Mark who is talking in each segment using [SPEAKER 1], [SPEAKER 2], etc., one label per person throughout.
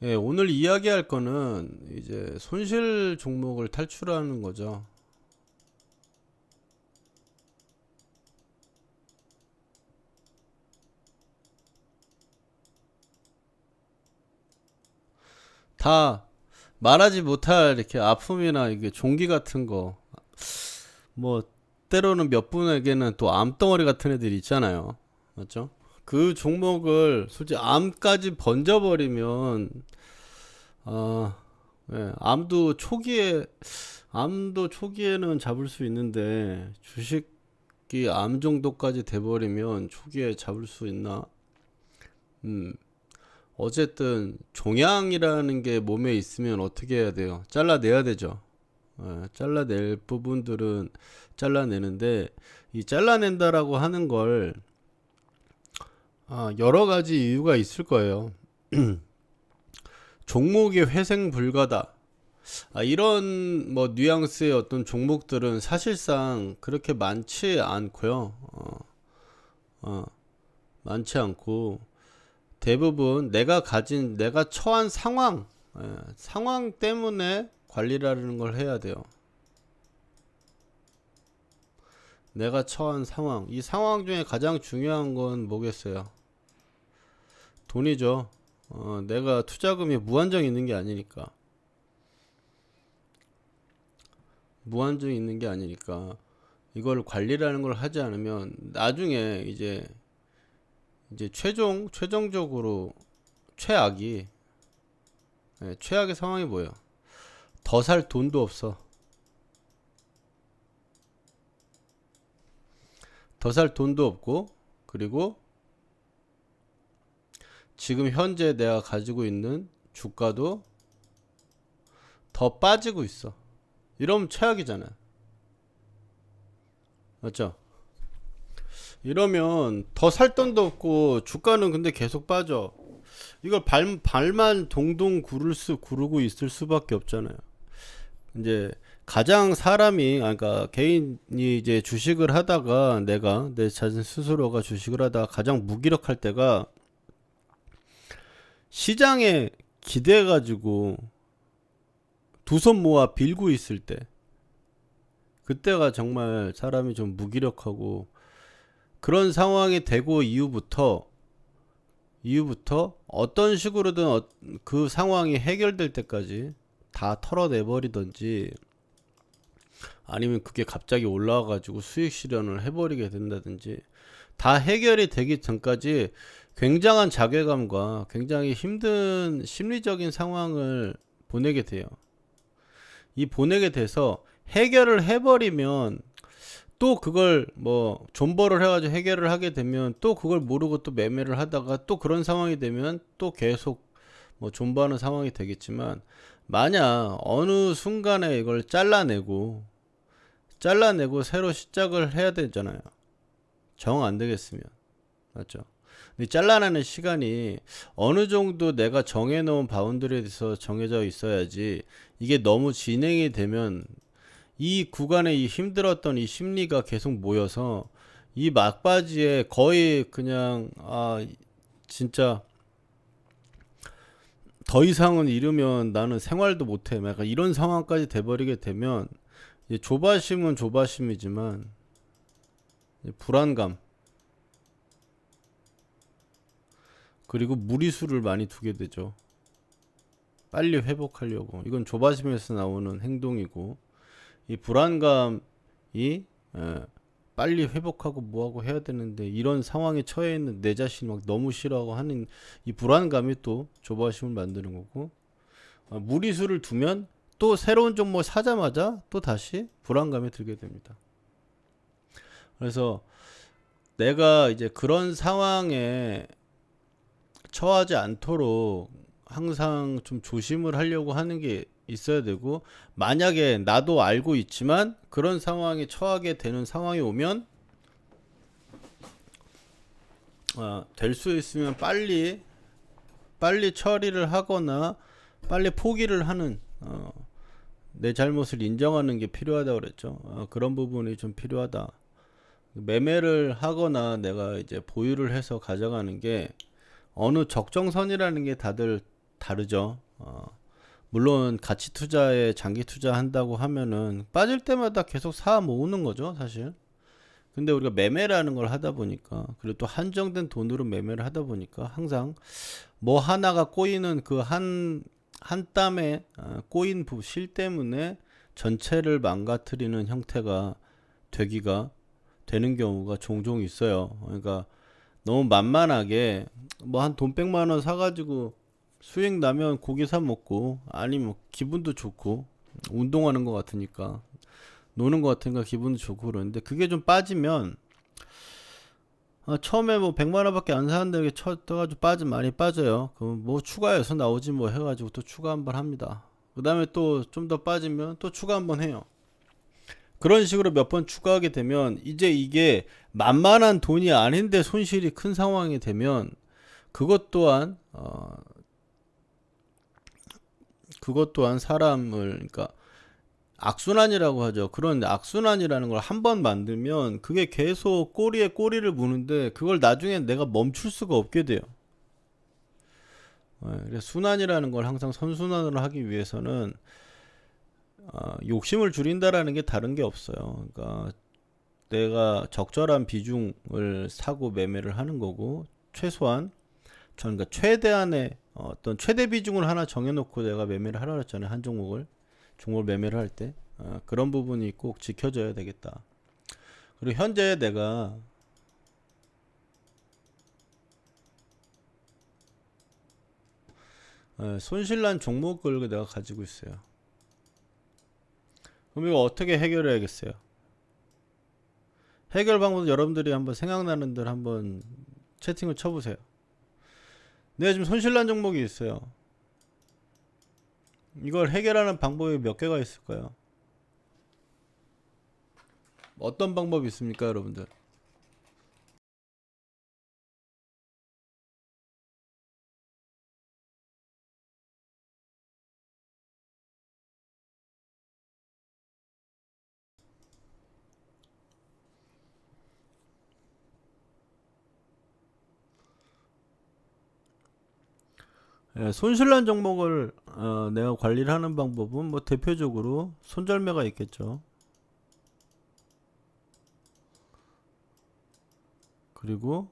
[SPEAKER 1] 예, 오늘 이야기할 거는 이제 손실 종목을 탈출하는 거죠. 다 말하지 못할 이렇게 아픔이나 이게 종기 같은 거, 뭐 때로는 몇 분에게는 또 암덩어리 같은 애들이 있잖아요. 맞죠? 그 종목을 솔직히 암까지 번져버리면 아, 예, 암도 초기에는 잡을 수 있는데 주식이 암 정도까지 돼버리면 초기에 잡을 수 있나? 음, 어쨌든 종양이라는 게 몸에 있으면 어떻게 해야 돼요? 잘라내야 되죠. 예, 잘라낼 부분들은 잘라내는데 이 잘라낸다라고 하는 걸 여러 가지 이유가 있을 거예요. 종목이 회생 불가다. 이런 뭐 뉘앙스의 어떤 종목들은 사실상 그렇게 많지 않고요. 어, 많지 않고 대부분 내가 처한 상황 때문에 관리라는 걸 해야 돼요. 내가 처한 상황. 이 상황 중에 가장 중요한 건 뭐겠어요? 돈이죠. 내가 투자금이 무한정 있는 게 아니니까. 무한정 있는 게 아니니까. 이걸 관리라는 걸 하지 않으면 나중에 이제 최종적으로 최악이 최악의 상황이 뭐예요? 더 살 돈도 없어. 더 살 돈도 없고 그리고 지금 현재 내가 가지고 있는 주가도 더 빠지고 있어. 이러면 최악이잖아. 맞죠? 이러면 더 살 돈도 없고 주가는 근데 계속 빠져. 이걸 발만 동동 구르고 있을 수밖에 없잖아요. 이제 가장 그러니까 개인이 이제 주식을 하다가 내가 내 자신 스스로가 주식을 하다가 가장 무기력할 때가 시장에 기대 가지고 두 손 모아 빌고 있을 때 그때가 정말 사람이 좀 무기력하고 그런 상황이 되고 이후부터 어떤 식으로든 그 상황이 해결될 때까지 다 털어내버리던지 아니면 그게 갑자기 올라와가지고 수익 실현을 해버리게 된다든지 다 해결이 되기 전까지 굉장한 자괴감과 굉장히 힘든 심리적인 상황을 보내게 돼요. 이 보내게 돼서 해결을 해버리면 또 그걸 뭐 존버를 해가지고 해결을 하게 되면 또 그걸 모르고 또 매매를 하다가 또 그런 상황이 되면 또 계속 뭐 존버하는 상황이 되겠지만 만약 어느 순간에 이걸 잘라내고 새로 시작을 해야 되잖아요. 정 안 되겠으면. 맞죠? 근데 잘라내는 시간이 어느 정도 내가 정해놓은 바운드리에서 정해져 있어야지 이게 너무 진행이 되면 이 구간에 이 힘들었던 이 심리가 계속 모여서 이 막바지에 거의 그냥 진짜 더 이상은 이르면 나는 생활도 못해. 약간 이런 상황까지 돼버리게 되면 조바심은 조바심이지만 불안감 그리고 무리수를 많이 두게 되죠. 빨리 회복하려고. 이건 조바심에서 나오는 행동이고 이 불안감이 빨리 회복하고 뭐하고 해야 되는데 이런 상황에 처해 있는 내 자신이 막 너무 싫어하고 하는 이 불안감이 또 조바심을 만드는 거고 무리수를 두면 또 새로운 종목 사자마자 또 다시 불안감이 들게 됩니다. 그래서 내가 이제 그런 상황에 처하지 않도록 항상 좀 조심을 하려고 하는 게 있어야 되고 만약에 나도 알고 있지만 그런 상황에 처하게 되는 상황이 오면 될 수 있으면 빨리 처리를 하거나 빨리 포기를 하는 내 잘못을 인정하는 게 필요하다고 그랬죠. 그런 부분이 좀 필요하다. 매매를 하거나 내가 이제 보유를 해서 가져가는 게 어느 적정선이라는 게 다들 다르죠. 물론 가치 투자에 장기 투자한다고 하면은 빠질 때마다 계속 사 모으는 거죠, 사실. 근데 우리가 매매라는 걸 하다 보니까, 그리고 또 한정된 돈으로 매매를 하다 보니까 항상 뭐 하나가 꼬이는 그 한 땀에 꼬인 실 때문에 전체를 망가뜨리는 형태가 되는 경우가 종종 있어요. 그러니까 너무 만만하게 뭐 한 돈 100만 원 사가지고 수익 나면 고기 사 먹고, 아니면 기분도 좋고, 운동하는 것 같으니까, 노는 것 같으니까 기분도 좋고 그러는데, 그게 좀 빠지면, 처음에 뭐 100만 원밖에 안 사는데 이렇게 떠가지고 많이 빠져요. 그럼 뭐 추가해서 나오지 뭐 해가지고 또 추가 한번 합니다. 그 다음에 또 좀 더 빠지면 또 추가 한번 해요. 그런 식으로 몇 번 추가하게 되면 이제 이게 만만한 돈이 아닌데 손실이 큰 상황이 되면, 그것 또한 사람을, 그러니까 악순환이라고 하죠. 그런 악순환이라는 걸 한 번 만들면 그게 계속 꼬리에 꼬리를 무는데, 그걸 나중에 내가 멈출 수가 없게 돼요. 그래서 순환이라는 걸 항상 선순환으로 하기 위해서는 욕심을 줄인다라는 게 다른 게 없어요. 그러니까 내가 적절한 비중을 사고 매매를 하는 거고, 그러니까 최대한의 어떤 최대 비중을 하나 정해놓고 내가 매매를 하라 그랬잖아요. 한 종목을 매매를 할 때 그런 부분이 꼭 지켜져야 되겠다. 그리고 현재 내가 손실난 종목을 내가 가지고 있어요. 그럼 이거 어떻게 해결해야겠어요? 해결 방법은 여러분들이 한번 생각나는 대로 한번 채팅을 쳐보세요. 내가 지금 손실난 종목이 있어요. 이걸 해결하는 방법이 몇 개가 있을까요? 어떤 방법이 있습니까, 여러분들? 손실난 종목을 내가 관리를 하는 방법은 뭐 대표적으로 손절매가 있겠죠. 그리고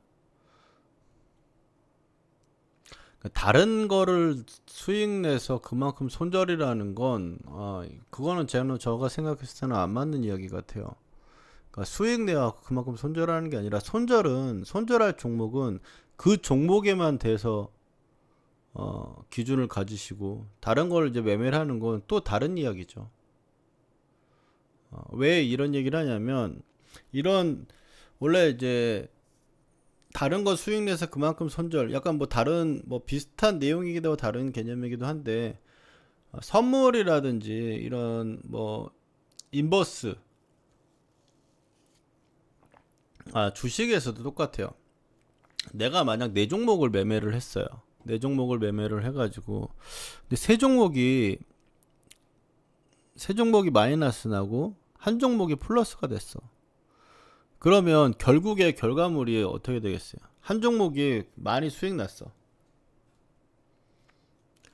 [SPEAKER 1] 다른 거를 수익 내서 그만큼 손절이라는 건 그거는 제가 생각했을 때는 안 맞는 이야기 같아요. 그러니까 수익 내야 그만큼 손절하는 게 아니라, 손절할 종목은 그 종목에만 대해서 기준을 가지시고, 다른 걸 이제 매매를 하는 건 또 다른 이야기죠. 왜 이런 얘기를 하냐면, 원래 이제 다른 거 수익 내서 그만큼 손절, 약간 뭐 다른 뭐 비슷한 내용이기도 하고 다른 개념이기도 한데, 선물이라든지 이런 뭐 인버스, 주식에서도 똑같아요. 내가 만약 네 종목을 매매를 했어요. 네 종목을 매매를 해가지고, 근데 세 종목이 마이너스 나고 한 종목이 플러스가 됐어. 그러면 결국에 결과물이 어떻게 되겠어요? 한 종목이 많이 수익 났어.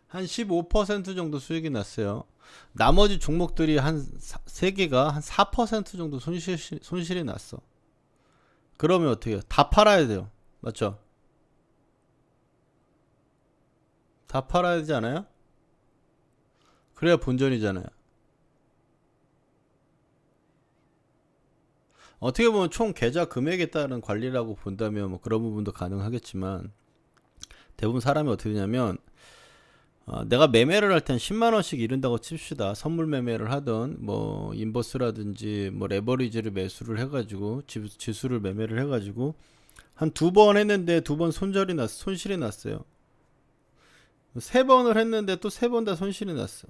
[SPEAKER 1] 한 15% 정도 수익이 났어요. 나머지 종목들이 한 3개가 한 4% 정도 손실이 났어. 그러면 어떻게 해요? 다 팔아야 돼요. 맞죠? 다 팔아야 되지 않아요? 그래야 본전이잖아요. 어떻게 보면 총 계좌 금액에 따른 관리라고 본다면 뭐 그런 부분도 가능하겠지만, 대부분 사람이 어떻게 되냐면, 내가 매매를 할 땐 10만 원씩 잃는다고 칩시다. 선물 매매를 하던 뭐 인버스라든지 뭐 레버리지를 매수를 해가지고 지수를 매매를 해가지고 한 두 번 했는데 두 번 손실이 났어요. 세 번을 했는데 또 세 번 다 손실이 났어.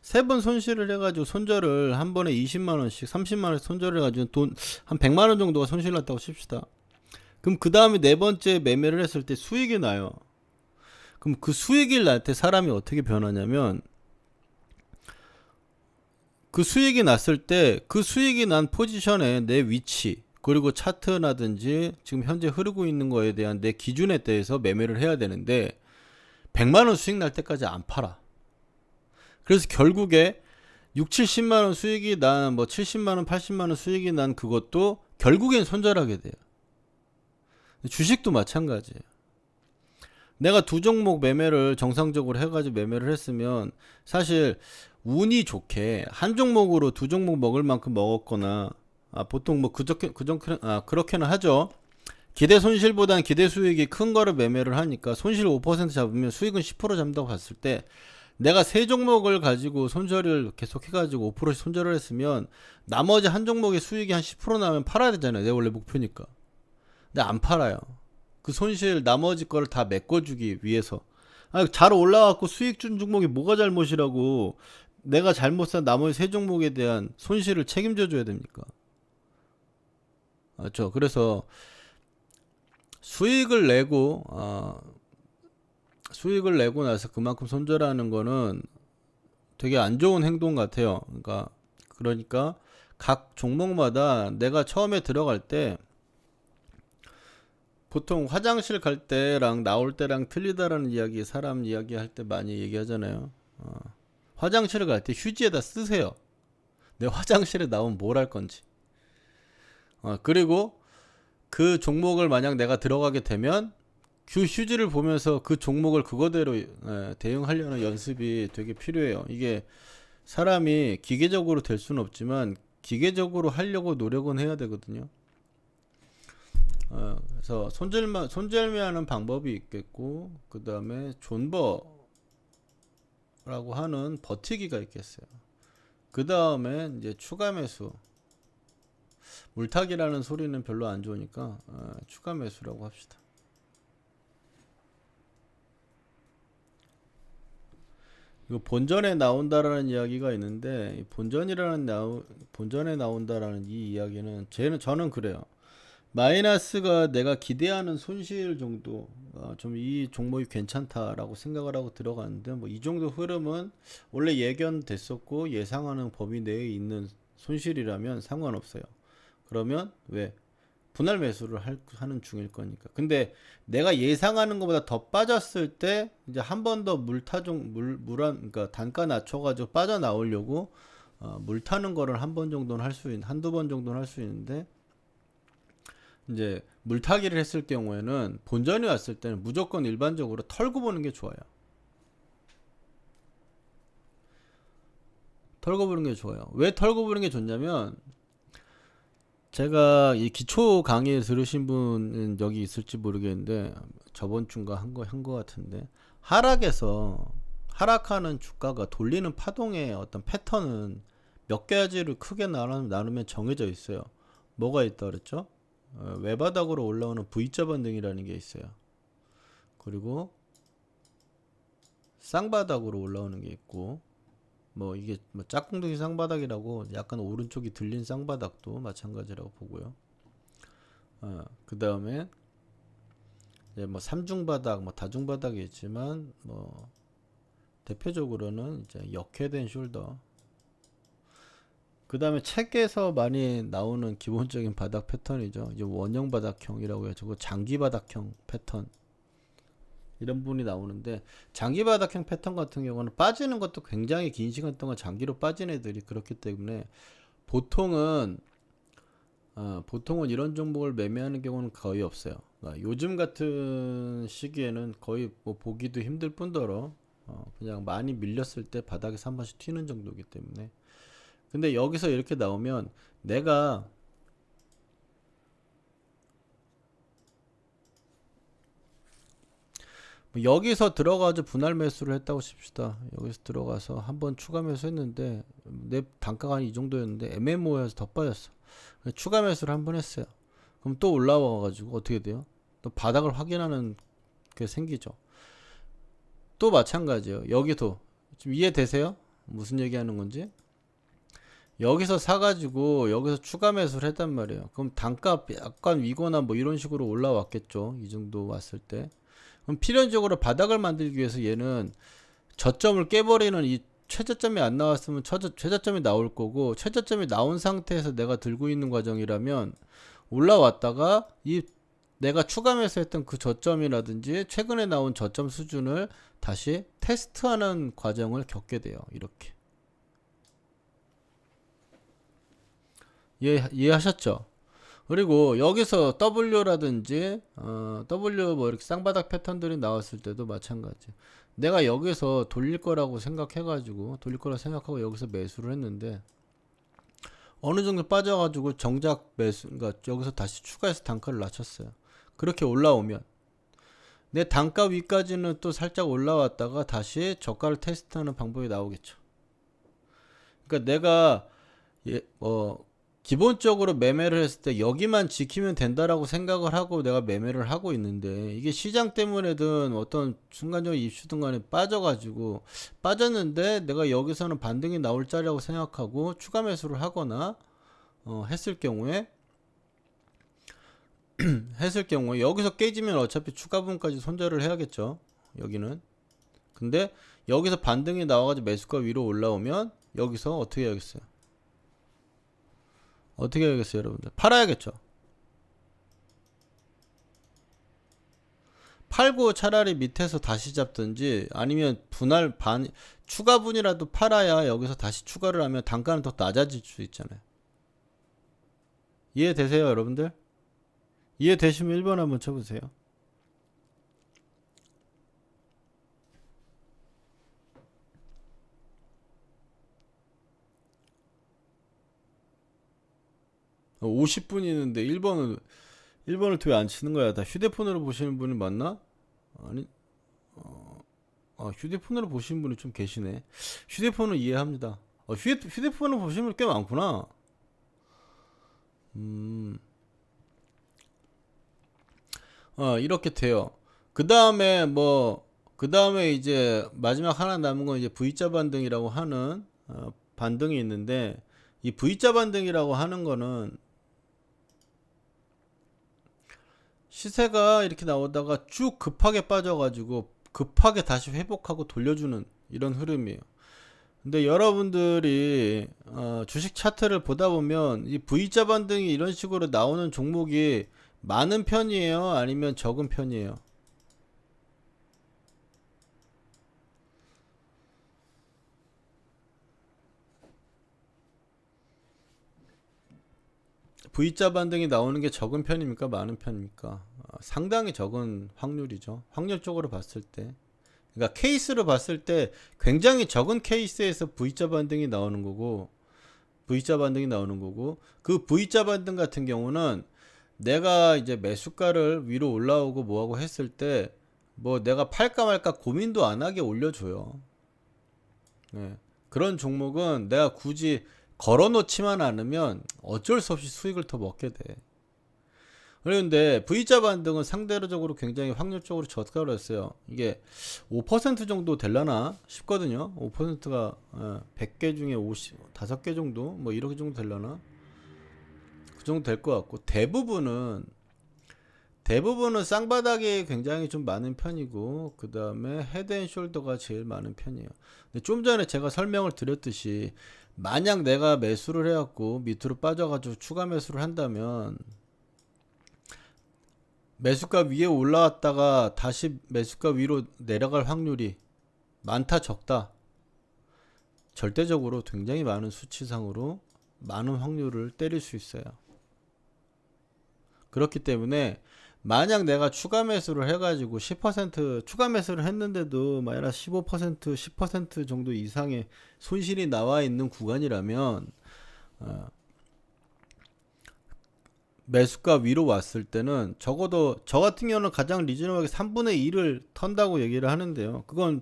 [SPEAKER 1] 세 번 손실을 해가지고 손절을 한 번에 20만 원씩 30만 원씩 손절을 해가지고 돈 한 100만 원 정도가 손실 났다고 칩시다. 그럼 그 다음에 네 번째 매매를 했을 때 수익이 나요. 그럼 그 수익이 날 때 사람이 어떻게 변하냐면, 그 수익이 났을 때 그 수익이 난 포지션에 내 위치, 그리고 차트라든지 지금 현재 흐르고 있는 거에 대한 내 기준에 대해서 매매를 해야 되는데, 100만원 수익 날 때까지 안 팔아. 그래서 결국에 6, 70만원 수익이 난 뭐 70만원, 80만원 수익이 난 그것도 결국엔 손절하게 돼요. 주식도 마찬가지예요. 내가 두 종목 매매를 정상적으로 해가지고 매매를 했으면 사실 운이 좋게 한 종목으로 두 종목 먹을 만큼 먹었거나 보통 뭐 그렇게는 하죠. 기대 손실보다는 기대 수익이 큰 거를 매매를 하니까 손실 5% 잡으면 수익은 10% 잡는다고 봤을 때 내가 세 종목을 가지고 손절을 계속 해가지고 5%씩 손절을 했으면 나머지 한 종목의 수익이 한 10% 나면 팔아야 되잖아요. 내 원래 목표니까. 근데 안 팔아요. 그 손실 나머지 거를 다 메꿔주기 위해서. 잘 올라왔고 수익 준 종목이 뭐가 잘못이라고 내가 잘못 산 나머지 세 종목에 대한 손실을 책임져 줘야 됩니까? 그렇죠. 그래서 수익을 내고 나서 그만큼 손절하는 거는 되게 안 좋은 행동 같아요. 그러니까 각 종목마다 내가 처음에 들어갈 때 보통 화장실 갈 때랑 나올 때랑 틀리다라는 이야기 사람 이야기 할 때 많이 얘기하잖아요. 화장실을 갈 때 휴지에다 쓰세요. 내 화장실에 나오면 뭘 할 건지. 그리고 그 종목을 만약 내가 들어가게 되면 그 휴지를 보면서 그 종목을 그거대로 대응하려는 연습이 되게 필요해요. 이게 사람이 기계적으로 될 수는 없지만 기계적으로 하려고 노력은 해야 되거든요. 그래서 손절매하는 방법이 있겠고 그 다음에 존버라고 하는 버티기가 있겠어요. 그 다음에 이제 추가 매수. 물타기라는 소리는 별로 안 좋으니까 추가 매수라고 합시다. 이거 본전에 나온다라는 이야기가 있는데 본전에 나온다라는 이 이야기는 저는 그래요. 마이너스가 내가 기대하는 손실 정도 좀 이 종목이 괜찮다라고 생각을 하고 들어갔는데 뭐 이 정도 흐름은 원래 예견됐었고 예상하는 범위 내에 있는 손실이라면 상관없어요. 그러면 왜 분할 매수를 하는 중일 거니까. 근데 내가 예상하는 것보다 더 빠졌을 때 이제 한 번 더 그러니까 단가 낮춰가지고 빠져나오려고 물 타는 거를 한 번 정도는 한두 번 정도는 할 수 있는데 이제 물타기를 했을 경우에는 본전이 왔을 때는 무조건 일반적으로 털고 보는 게 좋아요. 털고 보는 게 좋아요. 왜 털고 보는 게 좋냐면 제가 이 기초 강의 들으신 분은 여기 있을지 모르겠는데 저번 주인가 한 거 같은데 하락하는 주가가 돌리는 파동의 어떤 패턴은 몇 가지를 크게 나누면 정해져 있어요. 뭐가 있다 그랬죠? 외바닥으로 올라오는 V자 반등이라는 게 있어요. 그리고 쌍바닥으로 올라오는 게 있고 뭐 이게 뭐 짝꿍둥이 쌍바닥이라고 약간 오른쪽이 들린 쌍바닥도 마찬가지라고 보고요. 그 다음에 이제 뭐 삼중바닥, 뭐 다중바닥이 있지만 뭐 대표적으로는 이제 역회된 숄더. 그 다음에 책에서 많이 나오는 기본적인 바닥 패턴이죠. 이제 원형 바닥형이라고 해요. 저거 장기 바닥형 패턴. 이런 부분이 나오는데 장기 바닥형 패턴 같은 경우는 빠지는 것도 굉장히 긴 시간 동안 장기로 빠진 애들이 그렇기 때문에 보통은 이런 종목을 매매하는 경우는 거의 없어요. 요즘 같은 시기에는 거의 뭐 보기도 힘들 뿐더러 그냥 많이 밀렸을 때 바닥에서 한 번씩 튀는 정도이기 때문에. 근데 여기서 이렇게 나오면 내가 여기서 들어가서 분할 매수를 했다고 칩시다. 여기서 들어가서 한번 추가 매수 했는데 내 단가가 이 정도였는데 MMO에서 더 빠졌어. 추가 매수를 한번 했어요. 그럼 또 올라와 가지고 어떻게 돼요? 또 바닥을 확인하는 게 생기죠. 또 마찬가지예요. 여기도 지금 이해되세요? 무슨 얘기하는 건지? 여기서 사가지고 여기서 추가 매수를 했단 말이에요. 그럼 단가 약간 위거나 뭐 이런 식으로 올라왔겠죠. 이 정도 왔을 때. 그럼 필연적으로 바닥을 만들기 위해서 얘는 저점을 깨버리는 이 최저점이 안 나왔으면 최저점이 나올 거고 최저점이 나온 상태에서 내가 들고 있는 과정이라면 올라왔다가 이 내가 추가 매수했던 그 저점이라든지 최근에 나온 저점 수준을 다시 테스트하는 과정을 겪게 돼요. 이렇게. 이해하셨죠? 그리고 여기서 W라든지 W 뭐 이렇게 쌍바닥 패턴들이 나왔을 때도 마찬가지. 내가 여기서 돌릴 거라고 생각해가지고 돌릴 거라고 생각하고 여기서 매수를 했는데 어느 정도 빠져가지고 정작 매수, 그러니까 여기서 다시 추가해서 단가를 낮췄어요. 그렇게 올라오면 내 단가 위까지는 또 살짝 올라왔다가 다시 저가를 테스트하는 방법이 나오겠죠. 그러니까 내가 기본적으로 매매를 했을 때 여기만 지키면 된다라고 생각을 하고 내가 매매를 하고 있는데 이게 시장 때문에든 어떤 순간적인 이슈든 간에 빠졌는데 내가 여기서는 반등이 나올 자리라고 생각하고 추가 매수를 하거나 했을 경우에 여기서 깨지면 어차피 추가분까지 손절을 해야겠죠. 여기는. 근데 여기서 반등이 나와가지고 매수가 위로 올라오면 여기서 어떻게 해야겠어요? 어떻게 해야겠어요, 여러분들? 팔아야겠죠. 팔고 차라리 밑에서 다시 잡든지 아니면 추가분이라도 팔아야 여기서 다시 추가를 하면 단가는 더 낮아질 수 있잖아요. 이해되세요, 여러분들? 이해되시면 1번 한번 쳐보세요. 어, 50분이 있는데 1번을 왜 안 치는 거야? 다 휴대폰으로 보시는 분이 맞나? 아니, 휴대폰으로 보시는 분이 좀 계시네. 휴대폰은 이해합니다. 휴대폰으로 보시는 분이 꽤 많구나. 이렇게 돼요. 그 다음에 이제 마지막 하나 남은 건 이제 V자 반등이라고 하는 반등이 있는데 이 V자 반등이라고 하는 거는 시세가 이렇게 나오다가 쭉 급하게 빠져가지고 급하게 다시 회복하고 돌려주는 이런 흐름이에요. 근데 여러분들이 주식 차트를 보다 보면 이 V자 반등이 이런 식으로 나오는 종목이 많은 편이에요? 아니면 적은 편이에요? V자 반등이 나오는 게 적은 편입니까? 많은 편입니까? 상당히 적은 확률이죠. 확률적으로 봤을 때. 그러니까 케이스로 봤을 때 굉장히 적은 케이스에서 V자 반등이 나오는 거고, 그 V자 반등 같은 경우는 내가 이제 매수가를 위로 올라오고 뭐하고 했을 때 뭐 내가 팔까 말까 고민도 안 하게 올려줘요. 네. 그런 종목은 내가 굳이 걸어놓지만 않으면 어쩔 수 없이 수익을 더 먹게 돼. 그런데 V자 반등은 상대적으로 굉장히 확률적으로 저가로 했어요. 이게 5% 정도 될라나 싶거든요. 5%가 100개 중에 5개 정도 뭐 이렇게 정도 될라나 그 정도 될 것 같고 대부분은 쌍바닥이 굉장히 좀 많은 편이고 그 다음에 헤드앤숄더가 제일 많은 편이에요. 근데 좀 전에 제가 설명을 드렸듯이 만약 내가 매수를 해갖고 밑으로 빠져가지고 추가 매수를 한다면 매수가 위에 올라왔다가 다시 매수가 위로 내려갈 확률이 많다 적다 절대적으로 굉장히 많은 수치상으로 많은 확률을 때릴 수 있어요. 그렇기 때문에 만약 내가 추가 매수를 해가지고 10% 추가 매수를 했는데도 마이너스 15% 10% 정도 이상의 손실이 나와 있는 구간이라면 매수가 위로 왔을 때는 적어도 저 같은 경우는 가장 리즈너블하게 3분의 1을 턴다고 얘기를 하는데요. 그건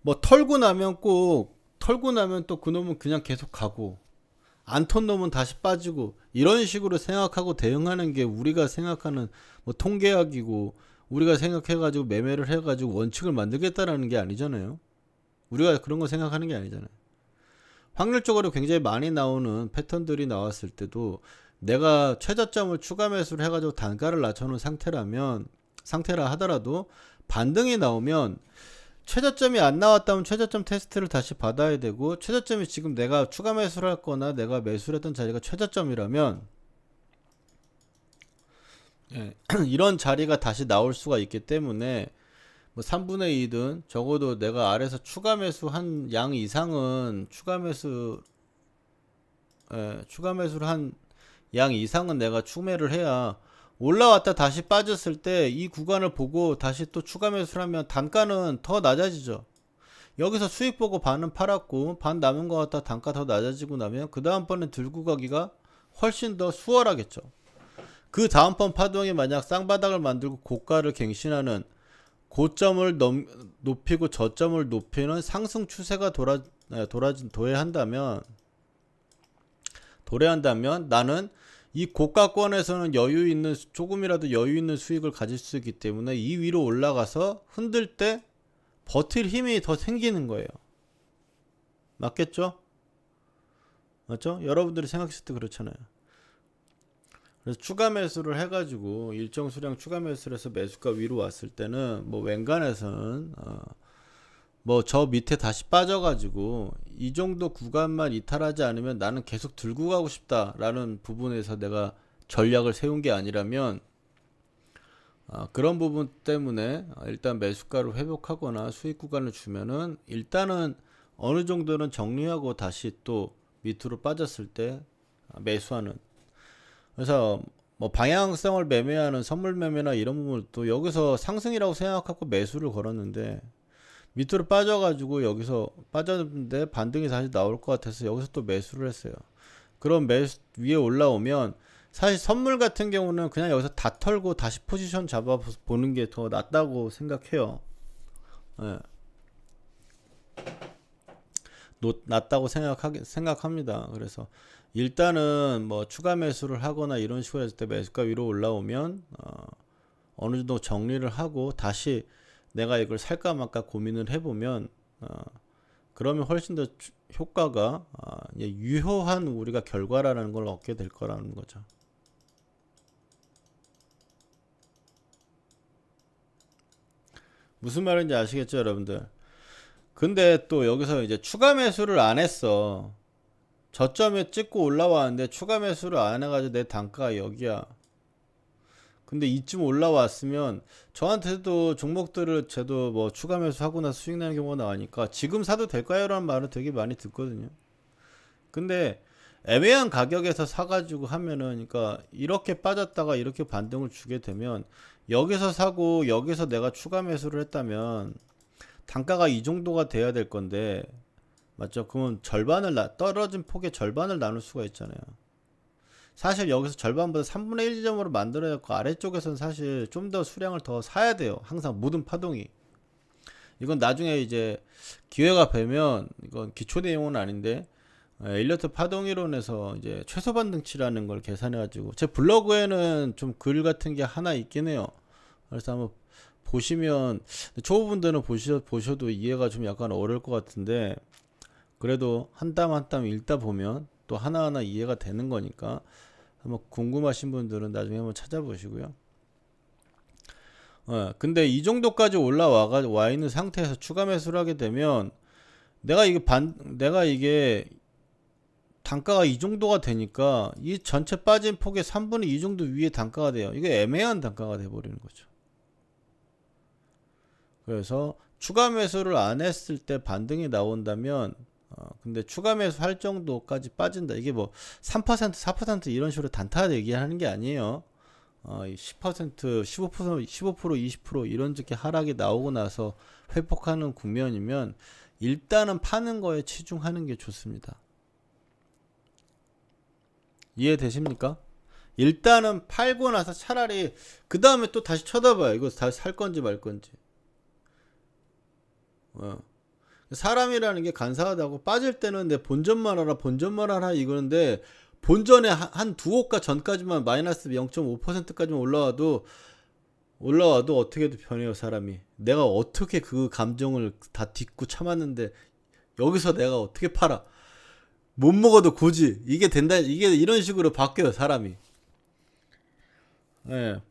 [SPEAKER 1] 뭐 털고 나면 또 그놈은 그냥 계속 가고 안 턴 놈은 다시 빠지고 이런 식으로 생각하고 대응하는 게 우리가 생각하는 뭐 통계학이고 우리가 생각해가지고 매매를 해가지고 원칙을 만들겠다라는 게 아니잖아요. 우리가 그런 거 생각하는 게 아니잖아요. 확률적으로 굉장히 많이 나오는 패턴들이 나왔을 때도 내가 최저점을 추가 매수를 해가지고 단가를 낮춰놓은 상태라 하더라도 반등이 나오면 최저점이 안 나왔다면 최저점 테스트를 다시 받아야 되고 최저점이 지금 내가 추가 매수를 했거나 내가 매수를 했던 자리가 최저점이라면 예, 이런 자리가 다시 나올 수가 있기 때문에 뭐 3분의 2든 적어도 내가 아래서 추가 매수 한 양 이상은 추가 매수를 한 양 이상은 내가 추매를 해야 올라왔다 다시 빠졌을 때 이 구간을 보고 다시 또 추가 매수를 하면 단가는 더 낮아지죠. 여기서 수익 보고 반은 팔았고 반 남은 것 같다 단가 더 낮아지고 나면 그 다음번에 들고 가기가 훨씬 더 수월하겠죠. 그 다음번 파동이 만약 쌍바닥을 만들고 고가를 갱신하는 고점을 높이고 저점을 높이는 상승 추세가 도래한다면 나는 이 고가권에서는 조금이라도 여유 있는 수익을 가질 수 있기 때문에 이 위로 올라가서 흔들 때 버틸 힘이 더 생기는 거예요. 맞겠죠? 맞죠? 여러분들이 생각했을 때 그렇잖아요. 그래서 추가 매수를 해가지고 일정 수량 추가 매수를 해서 매수가 위로 왔을 때는 뭐 웬간해서는 뭐 저 밑에 다시 빠져가지고 이 정도 구간만 이탈하지 않으면 나는 계속 들고 가고 싶다라는 부분에서 내가 전략을 세운 게 아니라면 그런 부분 때문에 일단 매수가를 회복하거나 수익 구간을 주면은 일단은 어느 정도는 정리하고 다시 또 밑으로 빠졌을 때 매수하는. 그래서 뭐 방향성을 매매하는 선물 매매나 이런 부분도 여기서 상승이라고 생각하고 매수를 걸었는데 밑으로 빠져가지고 여기서 빠졌는데 반등이 다시 나올 것 같아서 여기서 또 매수를 했어요. 그럼 매수 위에 올라오면 사실 선물 같은 경우는 그냥 여기서 다 털고 다시 포지션 잡아 보는 게 더 낫다고 생각해요. 예. 낫다고 생각합니다. 그래서 일단은 뭐 추가 매수를 하거나 이런 식으로 했을 때 매수가 위로 올라오면 어느 정도 정리를 하고 다시 내가 이걸 살까 말까 고민을 해보면 그러면 훨씬 더 효과가 유효한 우리가 결과라는 걸 얻게 될 거라는 거죠. 무슨 말인지 아시겠죠, 여러분들? 근데 또 여기서 이제 추가 매수를 안 했어. 저점에 찍고 올라왔는데 추가 매수를 안 해가지고 내 단가가 여기야. 근데 이쯤 올라왔으면 저한테도 종목들을 저도 뭐 추가 매수하고 나서 수익 나는 경우가 나오니까 지금 사도 될까요? 라는 말을 되게 많이 듣거든요. 근데 애매한 가격에서 사가지고 하면은 그러니까 이렇게 빠졌다가 이렇게 반등을 주게 되면 여기서 사고 여기서 내가 추가 매수를 했다면 단가가 이 정도가 돼야 될 건데 맞죠? 그러면 떨어진 폭의 절반을 나눌 수가 있잖아요. 사실 여기서 절반보다 3분의 1 지점으로 만들어야 고 아래쪽에서는 사실 좀 더 수량을 더 사야 돼요. 항상 모든 파동이. 이건 나중에 이제 기회가 되면 이건 기초 내용은 아닌데 일리어트 파동이론에서 이제 최소 반등치라는 걸 계산해 가지고 제 블로그에는 좀 글 같은 게 하나 있긴 해요. 그래서 한번 보시면 초보분들은 보셔도 이해가 좀 약간 어려울 것 같은데 그래도 한 땀 한 땀 읽다 보면 또 하나하나 이해가 되는 거니까 한번 궁금하신 분들은 나중에 한번 찾아보시고요. 근데 이 정도까지 와 있는 상태에서 추가 매수를 하게 되면 내가 이게 단가가 이 정도가 되니까 이 전체 빠진 폭의 3분의 2 정도 위에 단가가 돼요. 이게 애매한 단가가 돼 버리는 거죠. 그래서 추가 매수를 안 했을 때 반등이 나온다면 근데 추가 매수 할 정도까지 빠진다. 이게 뭐 3%, 4% 이런 식으로 단타 얘기하는 게 아니에요. 10%, 15%, 20% 이런 적게 하락이 나오고 나서 회복하는 국면이면 일단은 파는 거에 치중하는 게 좋습니다. 이해되십니까? 일단은 팔고 나서 차라리 그 다음에 또 다시 쳐다봐요. 이거 다시 살 건지 말 건지. 사람이라는 게 간사하다고 빠질 때는 내 본전만 알아 이거는데 본전에 한 두 호가 전까지만 마이너스 0.5%까지만 올라와도 어떻게도 변해요 사람이. 내가 어떻게 그 감정을 다 딛고 참았는데 여기서 내가 어떻게 팔아. 못 먹어도 고지. 이게 된다. 이게 이런 식으로 바뀌어요 사람이.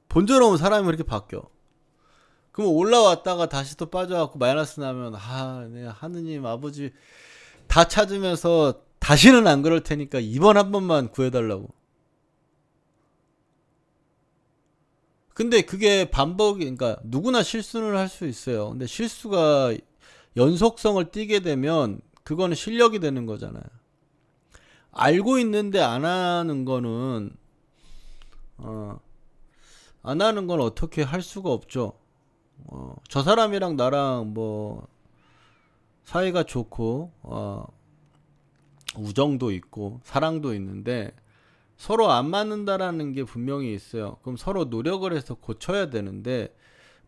[SPEAKER 1] 본전없는 사람이 그렇게 바뀌어. 그럼 올라왔다가 다시 또 빠져갖고 마이너스 나면 네, 하느님 아버지 다 찾으면서 다시는 안 그럴 테니까 이번 한 번만 구해달라고. 근데 그게 반복이, 그러니까 누구나 실수는 할 수 있어요. 근데 실수가 연속성을 띠게 되면 그거는 실력이 되는 거잖아요. 알고 있는데 안 하는 거는, 어, 안 하는 건 어떻게 할 수가 없죠. 저 사람이랑 나랑 뭐 사이가 좋고, 우정도 있고 사랑도 있는데 서로 안 맞는다라는 게 분명히 있어요. 그럼 서로 노력을 해서 고쳐야 되는데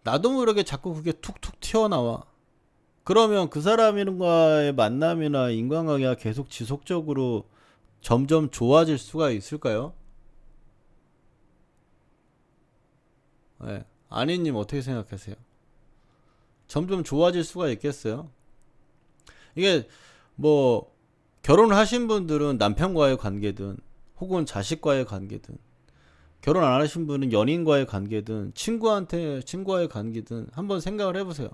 [SPEAKER 1] 나도 모르게 자꾸 그게 툭툭 튀어나와. 그러면 그 사람과의 만남이나 인간관계가 계속 지속적으로 점점 좋아질 수가 있을까요? 네. 아니님 어떻게 생각하세요? 점점 좋아질 수가 있겠어요? 이게 뭐 결혼하신 분들은 남편과의 관계든 혹은 자식과의 관계든, 결혼 안 하신 분은 연인과의 관계든 친구와의 관계든 한번 생각을 해보세요.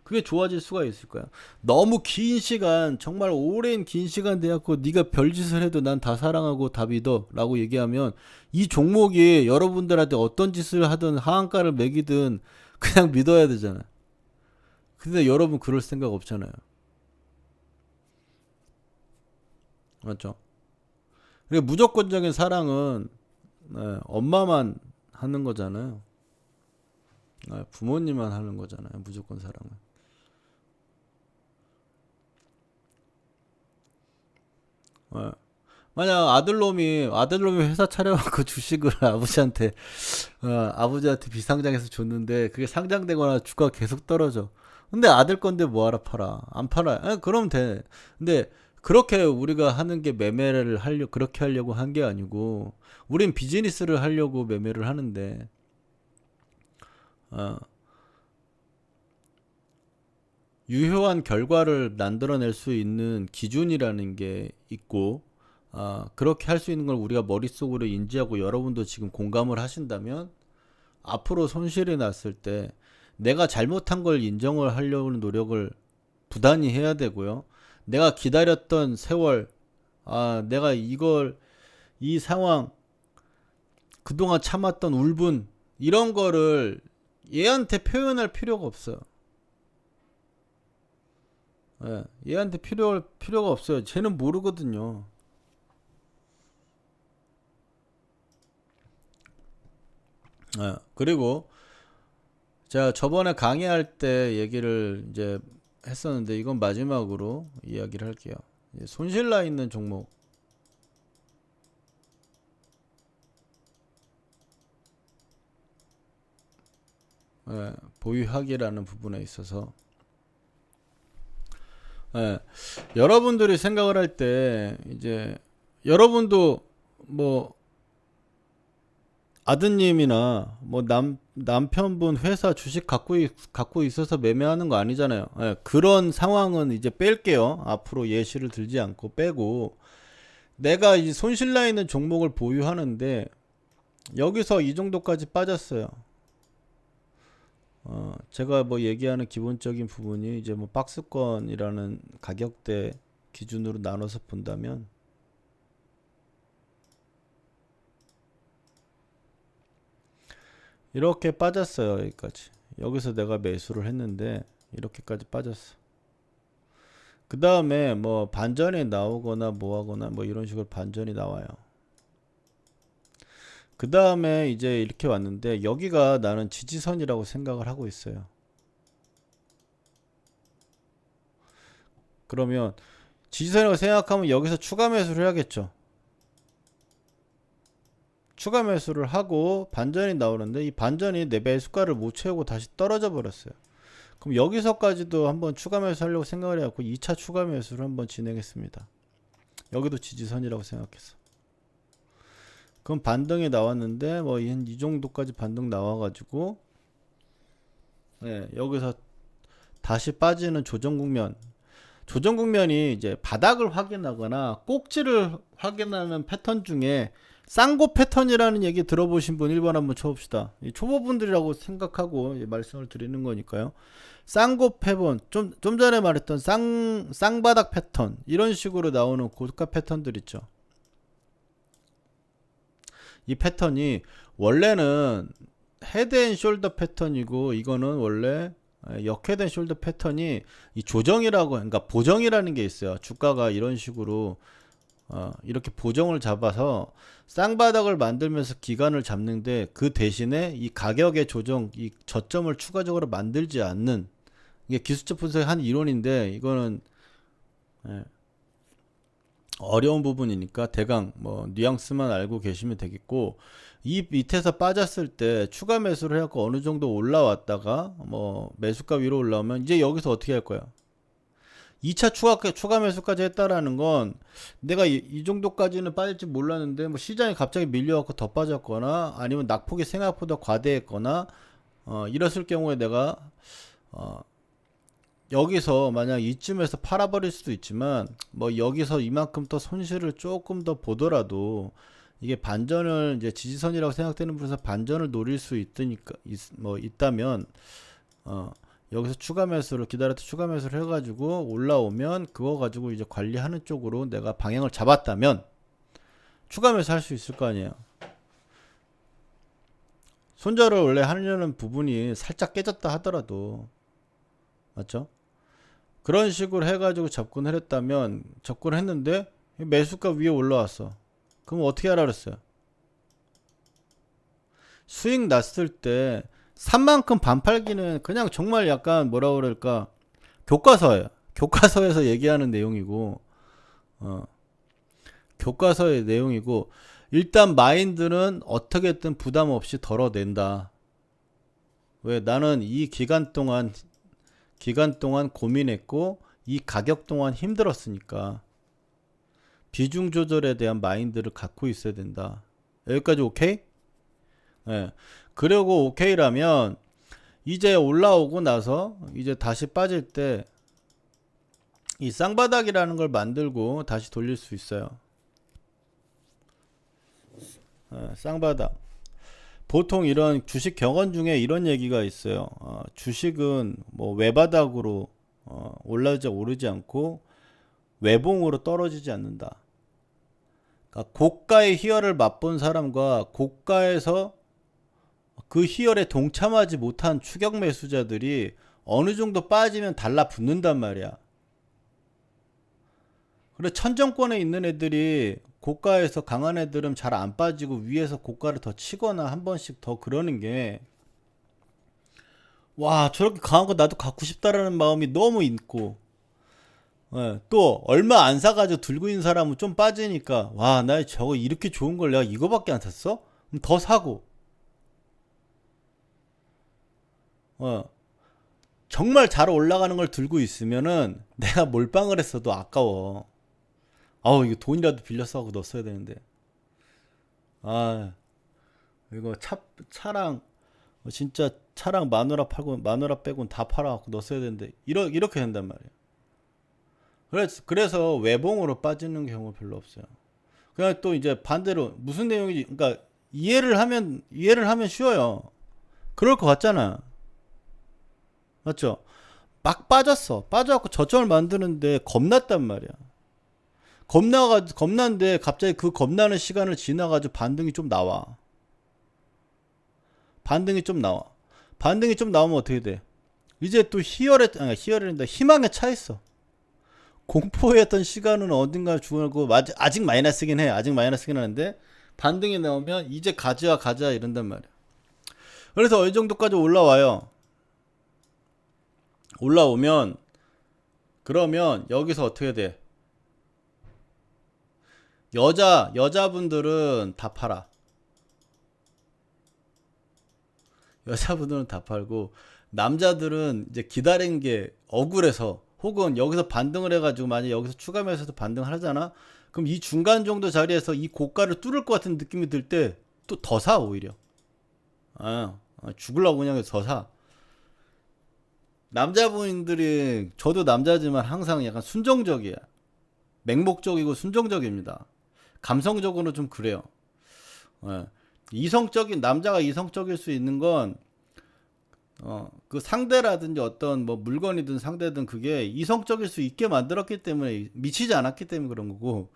[SPEAKER 1] 그게 좋아질 수가 있을까요? 너무 긴 시간, 정말 오랜 긴 시간 돼갖고 네가 별짓을 해도 난 다 사랑하고 다 믿어 라고 얘기하면 이 종목이 여러분들한테 어떤 짓을 하든 하한가를 매기든 그냥 믿어야 되잖아요. 근데 여러분 그럴 생각 없잖아요. 맞죠? 그리고 무조건적인 사랑은, 네, 엄마만 하는 거잖아요. 네, 부모님만 하는 거잖아요. 무조건 사랑은. 네. 만약 아들놈이 회사 차려갖고 주식을 아버지한테 비상장에서 줬는데 그게 상장되거나 주가가 계속 떨어져. 근데 아들 건데 뭐하러 팔아? 안 팔아. 그럼 돼. 근데 그렇게 우리가 하는 게 그렇게 하려고 한 게 아니고, 우린 비즈니스를 하려고 매매를 하는데, 어, 유효한 결과를 만들어낼 수 있는 기준이라는 게 있고, 그렇게 할 수 있는 걸 우리가 머릿속으로 인지하고 여러분도 지금 공감을 하신다면 앞으로 손실이 났을 때 내가 잘못한 걸 인정을 하려는 노력을 부단히 해야 되고요. 내가 기다렸던 세월, 내가 이 상황, 그동안 참았던 울분, 이런 거를 얘한테 표현할 필요가 없어요. 예, 얘한테 필요가 없어요. 쟤는 모르거든요. 그리고 제가 저번에 강의할 때 얘기를 이제 했었는데 이건 마지막으로 이야기를 할게요. 손실 나 있는 종목. 보유하기라는 부분에 있어서, 여러분들이 생각을 할 때 이제 여러분도 뭐 아드님이나 뭐 남편분 회사 주식 갖고 있어서 매매하는 거 아니잖아요. 그런 상황은 이제 뺄게요. 앞으로 예시를 들지 않고 빼고, 내가 이 손실 나 있는 종목을 보유하는데 여기서 이 정도까지 빠졌어요. 제가 뭐 얘기하는 기본적인 부분이 이제 뭐 박스권이라는 가격대 기준으로 나눠서 본다면, 이렇게 빠졌어요. 여기까지. 여기서 내가 매수를 했는데 이렇게까지 빠졌어. 그 다음에 뭐 반전이 나오거나 뭐 하거나 뭐 이런 식으로 반전이 나와요. 그 다음에 이제 이렇게 왔는데 여기가 나는 지지선이라고 생각을 하고 있어요. 그러면 지지선이라고 생각하면 여기서 추가 매수를 해야겠죠. 추가 매수를 하고 반전이 나오는데 이 반전이 내 매수가를 못 채우고 다시 떨어져 버렸어요. 그럼 여기서까지도 한번 추가 매수 하려고 생각을 해갖고 2차 추가 매수를 한번 진행했습니다. 여기도 지지선이라고 생각했어. 그럼 반등이 나왔는데 뭐 이 정도까지 반등 나와가지고, 여기서 다시 빠지는 조정 국면이 이제 바닥을 확인하거나 꼭지를 확인하는 패턴 중에 쌍고 패턴이라는 얘기 들어보신 분 1번 한번 쳐봅시다. 초보분들이라고 생각하고 말씀을 드리는 거니까요. 쌍고 패번, 좀 전에 말했던 쌍바닥 패턴, 이런 식으로 나오는 고가 패턴들 있죠. 이 패턴이 원래는 헤드앤숄더 패턴이고 이거는 원래 역헤드앤숄더 패턴이 이 조정이라고, 그러니까 보정이라는 게 있어요. 주가가 이런 식으로 이렇게 보정을 잡아서 쌍바닥을 만들면서 기간을 잡는데, 그 대신에 이 가격의 조정, 이 저점을 추가적으로 만들지 않는, 이게 기술적 분석의 한 이론인데 이거는 어려운 부분이니까 대강 뭐 뉘앙스만 알고 계시면 되겠고, 이 밑에서 빠졌을 때 추가 매수를 해갖고 어느 정도 올라왔다가 뭐 매수가 위로 올라오면 이제 여기서 어떻게 할 거야? 2차 추가 매수까지 했다라는 건 내가 이 정도까지는 빠질지 몰랐는데 뭐 시장이 갑자기 밀려갖고 더 빠졌거나 아니면 낙폭이 생각보다 과대했거나 이랬을 경우에 내가 여기서 만약 이쯤에서 팔아버릴 수도 있지만, 뭐 여기서 이만큼 더 손실을 조금 더 보더라도 이게 반전을 이제 지지선이라고 생각되는 부분에서 반전을 노릴 수 있으니까 있다면 여기서 추가 매수를 기다렸다 추가 매수를 해가지고 올라오면 그거 가지고 이제 관리하는 쪽으로 내가 방향을 잡았다면 추가 매수 할 수 있을 거 아니에요. 손절을 원래 하려는 부분이 살짝 깨졌다 하더라도, 맞죠? 그런 식으로 해가지고 접근을 했다면, 접근을 했는데 매수가 위에 올라왔어. 그럼 어떻게 하라 그랬어요? 수익 났을 때 산만큼 반팔기는 그냥 정말 약간 뭐라 그럴까, 교과서예요. 교과서에서 얘기하는 내용이고, 교과서의 내용이고, 일단 마인드는 어떻게든 부담 없이 덜어낸다. 왜? 나는 이 기간 동안 고민했고 이 가격 동안 힘들었으니까 비중 조절에 대한 마인드를 갖고 있어야 된다. 여기까지 오케이? 네. 그리고 오케이라면 이제 올라오고 나서 이제 다시 빠질 때 이 쌍바닥이라는 걸 만들고 다시 돌릴 수 있어요. 쌍바닥. 보통 이런 주식 경원 중에 이런 얘기가 있어요. 주식은 뭐 외바닥으로 오르지 않고 외봉으로 떨어지지 않는다. 그러니까 고가의 희열을 맛본 사람과 고가에서 그 희열에 동참하지 못한 추격 매수자들이 어느 정도 빠지면 달라붙는단 말이야. 그래, 천정권에 있는 애들이 고가에서 강한 애들은 잘 안 빠지고 위에서 고가를 더 치거나 한 번씩 더 그러는 게, 와, 저렇게 강한 거 나도 갖고 싶다라는 마음이 너무 있고, 또 얼마 안 사가지고 들고 있는 사람은 좀 빠지니까, 와, 나 저거 이렇게 좋은 걸 내가 이거밖에 안 샀어? 그럼 더 사고, 정말 잘 올라가는 걸 들고 있으면은 내가 몰빵을 했어도 아까워. 아우, 이거 돈이라도 빌려서 하고 넣었어야 되는데. 아, 이거 차랑, 진짜 차랑 마누라 팔고, 마누라 빼고는 다 팔아갖고 넣었어야 되는데, 이렇게 된단 말이야. 그래서 외봉으로 빠지는 경우 별로 없어요. 그냥 또 이제 반대로, 무슨 내용이지, 그러니까, 이해를 하면 쉬워요. 그럴 것 같잖아. 맞죠? 막 빠져갖고 저점을 만드는데 겁났단 말이야. 겁난데 갑자기 그 겁나는 시간을 지나가지고 반등이 좀 나와. 반등이 좀 나오면 어떻게 돼? 이제 또 희망에 차 있어. 공포했던 시간은 어딘가 죽어나고, 아직 마이너스긴 해. 아직 마이너스긴 하는데 반등이 나오면 이제 가자 이런단 말이야. 그래서 어느 정도까지 올라와요. 올라오면 그러면 여기서 어떻게 돼? 여자분들은 다 팔아. 여자분들은 다 팔고, 남자들은 이제 기다린 게 억울해서, 혹은 여기서 반등을 해가지고 만약 여기서 추가 매수해서 반등을 하잖아. 그럼 이 중간 정도 자리에서 이 고가를 뚫을 것 같은 느낌이 들 때 또 더 사, 오히려. 죽으려고 그냥 더 사. 남자분들이, 저도 남자지만 항상 약간 순정적이야. 맹목적이고 순정적입니다. 감성적으로 좀 그래요. 남자가 이성적일 수 있는 건, 그 상대라든지 어떤 뭐 물건이든 상대든 그게 이성적일 수 있게 만들었기 때문에, 미치지 않았기 때문에 그런 거고,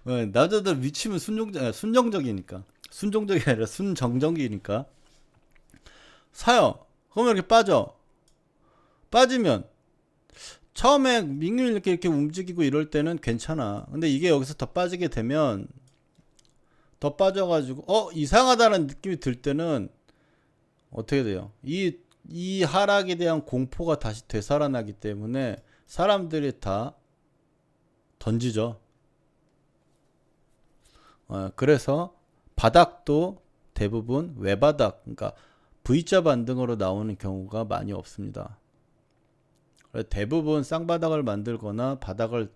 [SPEAKER 1] 남자들 미치면 순정적이니까. 순정적이 아니라 순정적이니까. 사요. 그러면 이렇게 빠지면 처음에 민균이 이렇게 움직이고 이럴 때는 괜찮아. 근데 이게 여기서 더 빠지게 되면 더 빠져가지고 이상하다는 느낌이 들 때는 어떻게 돼요? 이 하락에 대한 공포가 다시 되살아나기 때문에 사람들이 다 던지죠. 그래서 바닥도 대부분 외바닥, 그러니까 V자 반등으로 나오는 경우가 많이 없습니다. 대부분 쌍바닥을 만들거나 바닥을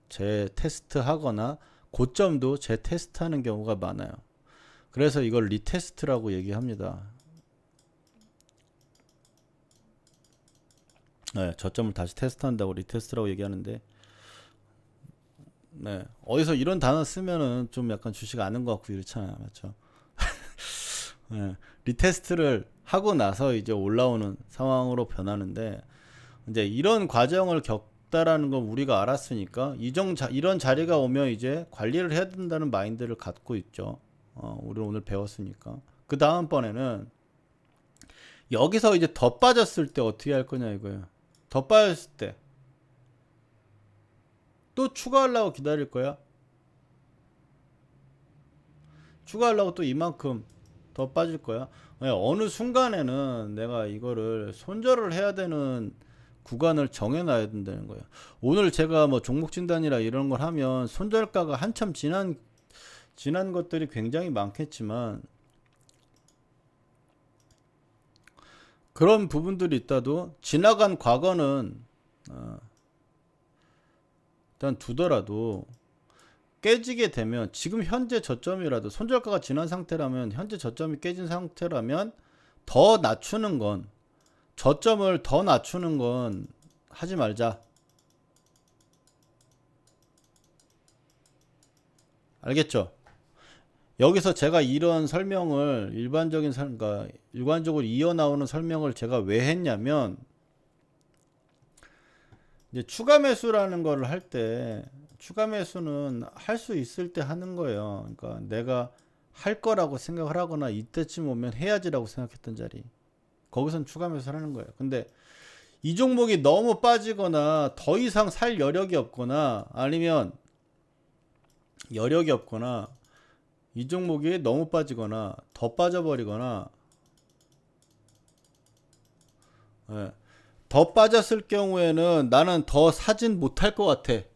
[SPEAKER 1] 재테스트 하거나 고점도 재테스트 하는 경우가 많아요. 그래서 이걸 리테스트라고 얘기합니다. 네, 저점을 다시 테스트한다고 리테스트라고 얘기하는데, 네, 어디서 이런 단어 쓰면은 좀 약간 주식 아는 것 같고 이렇잖아요. 맞죠? 네, 리테스트를 하고 나서 이제 올라오는 상황으로 변하는데, 이제 이런 과정을 겪다라는 건 우리가 알았으니까 이런 자리가 오면 이제 관리를 해야 된다는 마인드를 갖고 있죠. 우리는 오늘 배웠으니까. 그 다음번에는 여기서 이제 더 빠졌을 때 어떻게 할 거냐 이거예요. 더 빠졌을 때 또 추가하려고 기다릴 거야? 추가하려고 또 이만큼 더 빠질 거야? 어느 순간에는 내가 이거를 손절을 해야 되는 구간을 정해놔야 된다는 거예요. 오늘 제가 뭐 종목 진단이라 이런 걸 하면 손절가가 한참 지난 것들이 굉장히 많겠지만 그런 부분들이 있다도 지나간 과거는 일단 두더라도 깨지게 되면 지금 현재 저점이라도 손절가가 지난 상태라면 현재 저점이 깨진 상태라면 더 낮추는 건 저점을 더 낮추는 건 하지 말자. 알겠죠? 여기서 제가 이런 설명을 그러니까 일관적으로 이어나오는 설명을 제가 왜 했냐면 이제 추가 매수라는 거를 할 때 추가 매수는 할 수 있을 때 하는 거예요. 그러니까 내가 할 거라고 생각을 하거나 이때쯤 오면 해야지라고 생각했던 자리 거기선 추가 매수를 하는 거예요. 근데 이 종목이 너무 빠지거나 더 이상 살 여력이 없거나 아니면 여력이 없거나 이 종목이 너무 빠지거나 더 빠져버리거나 더 빠졌을 경우에는 나는 더 사진 못할 것 같아.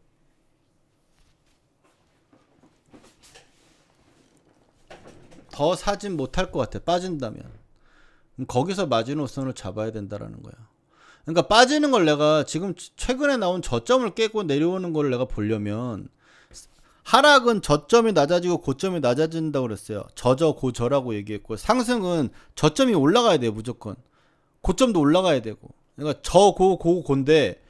[SPEAKER 1] 더 사진 못할 것 같아. 빠진다면. 거기서 마지노선을 잡아야 된다라는 거야. 그러니까 빠지는 걸 내가 지금 최근에 나온 저점을 깨고 내려오는 걸 내가 보려면 하락은 저점이 낮아지고 고점이 낮아진다고 그랬어요. 저저 고저라고 얘기했고 상승은 저점이 올라가야 돼요. 무조건. 고점도 올라가야 되고. 그러니까 고인데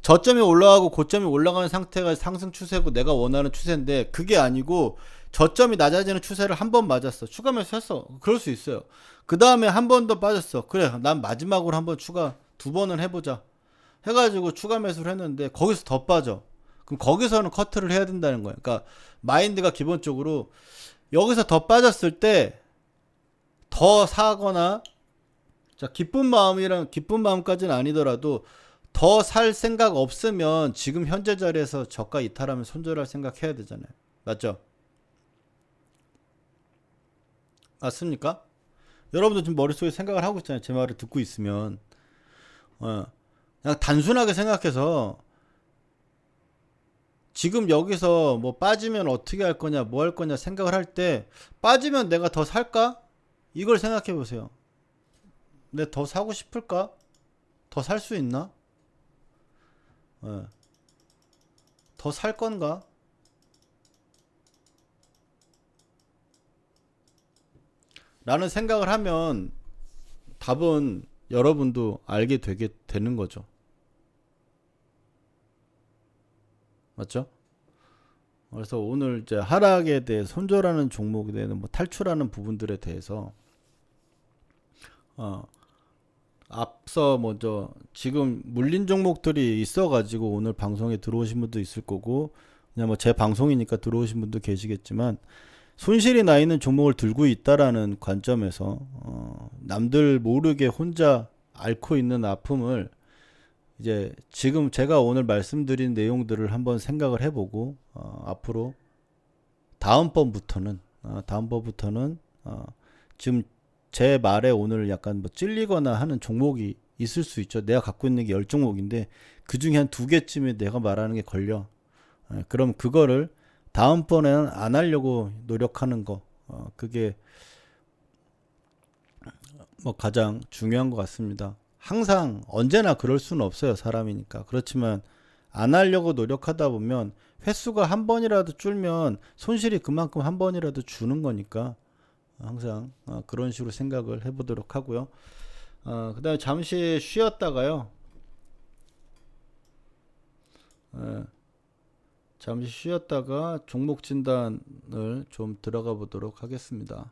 [SPEAKER 1] 저점이 올라가고 고점이 올라가는 상태가 상승 추세고 내가 원하는 추세인데 그게 아니고 저점이 낮아지는 추세를 한 번 맞았어. 추가 매수했어. 그럴 수 있어요. 그 다음에 한 번 더 빠졌어. 그래 난 마지막으로 한번 추가 2번은 해보자 해가지고 추가 매수를 했는데 거기서 더 빠져. 그럼 거기서는 커트를 해야 된다는 거예요. 그러니까 마인드가 기본적으로 여기서 더 빠졌을 때 더 사거나 기쁜 마음까지는 아니더라도 더 살 생각 없으면 지금 현재 자리에서 저가 이탈하면 손절할 생각 해야 되잖아요. 맞죠? 맞습니까? 여러분도 지금 머릿속에 생각을 하고 있잖아요. 제 말을 듣고 있으면 그냥 단순하게 생각해서 지금 여기서 뭐 빠지면 어떻게 할 거냐 뭐 할 거냐 생각을 할 때 빠지면 내가 더 살까? 이걸 생각해 보세요. 내가 더 사고 싶을까? 더 살 수 있나? 더 살 건가? 라는 생각을 하면 답은 여러분도 알게 되는 거죠. 맞죠? 그래서 오늘 이제 하락에 대해 손절하는 종목에 대한 뭐 탈출하는 부분들에 대해서 앞서 먼저 지금 물린 종목들이 있어가지고 오늘 방송에 들어오신 분도 있을 거고 그냥 뭐 제 방송이니까 들어오신 분도 계시겠지만 손실이 나 있는 종목을 들고 있다라는 관점에서 남들 모르게 혼자 앓고 있는 아픔을 이제 지금 제가 오늘 말씀드린 내용들을 한번 생각을 해보고 앞으로 다음번부터는 지금 제 말에 오늘 약간 뭐 찔리거나 하는 종목이 있을 수 있죠. 내가 갖고 있는 게 10종목인데 그 중에 한 2개쯤에 내가 말하는 게 걸려. 그럼 그거를 다음번에는 안 하려고 노력하는 거. 그게 뭐 가장 중요한 것 같습니다. 항상 언제나 그럴 수는 없어요. 사람이니까. 그렇지만 안 하려고 노력하다 보면 횟수가 한 번이라도 줄면 손실이 그만큼 한 번이라도 주는 거니까 항상 그런 식으로 생각을 해보도록 하고요. 그 다음에 잠시 쉬었다가요. 잠시 쉬었다가 종목 진단을 좀 들어가 보도록 하겠습니다.